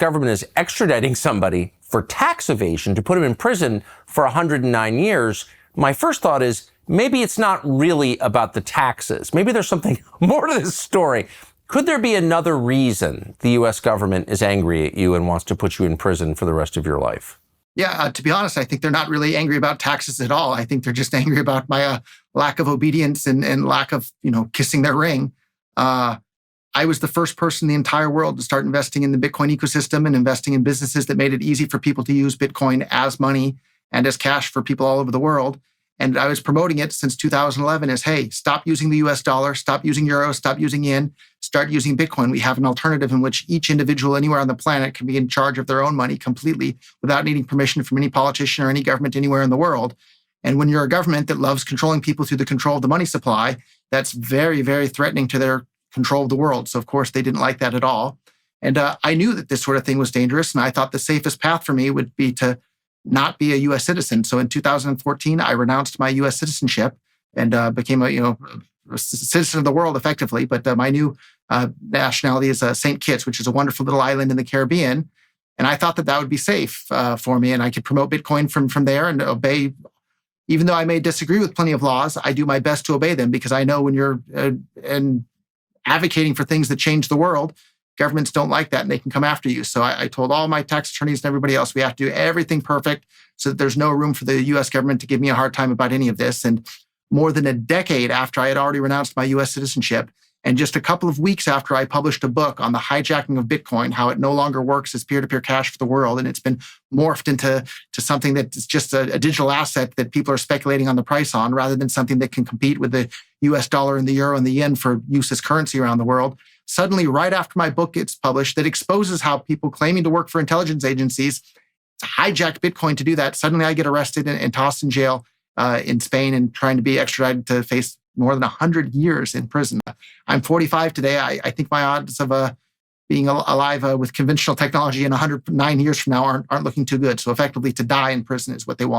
government is extraditing somebody for tax evasion to put him in prison for 109 years, my first thought is maybe it's not really about the taxes. Maybe there's something more to this story. Could there be another reason the U.S. government is angry at you and wants to put you in prison for the rest of your life? Yeah, to be honest, I think they're not really angry about taxes at all. I think they're just angry about my lack of obedience and lack of, kissing their ring. I was the first person in the entire world to start investing in the Bitcoin ecosystem and investing in businesses that made it easy for people to use Bitcoin as money and as cash for people all over the world. And I was promoting it since 2011 as, hey, stop using the US dollar, stop using euros, stop using yen, start using Bitcoin. We have an alternative in which each individual anywhere on the planet can be in charge of their own money completely without needing permission from any politician or any government anywhere in the world. And when you're a government that loves controlling people through the control of the money supply, that's very, very threatening to their control of the world. So of course, they didn't like that at all. And I knew that this sort of thing was dangerous. And I thought the safest path for me would be to not be a U.S. citizen. So in 2014, I renounced my U.S. citizenship and became a citizen of the world effectively. But my new nationality is St. Kitts, which is a wonderful little island in the Caribbean. And I thought that would be safe for me. And I could promote Bitcoin from there and obey. Even though I may disagree with plenty of laws, I do my best to obey them because I know when you're advocating for things that change the world, governments don't like that and they can come after you. So I told all my tax attorneys and everybody else, we have to do everything perfect so that there's no room for the US government to give me a hard time about any of this. And more than a decade after I had already renounced my US citizenship, and just a couple of weeks after I published a book on the hijacking of Bitcoin, how it no longer works as peer-to-peer cash for the world, and it's been morphed into something that's just a digital asset that people are speculating on the price on, rather than something that can compete with the US dollar and the euro and the yen for use as currency around the world. Suddenly, right after my book gets published, that exposes how people claiming to work for intelligence agencies hijacked Bitcoin to do that. Suddenly, I get arrested and tossed in jail in Spain and trying to be extradited to face more than 100 years in prison. I'm 45 today. I think my odds of being alive with conventional technology in 109 years from now aren't looking too good. So effectively, to die in prison is what they want.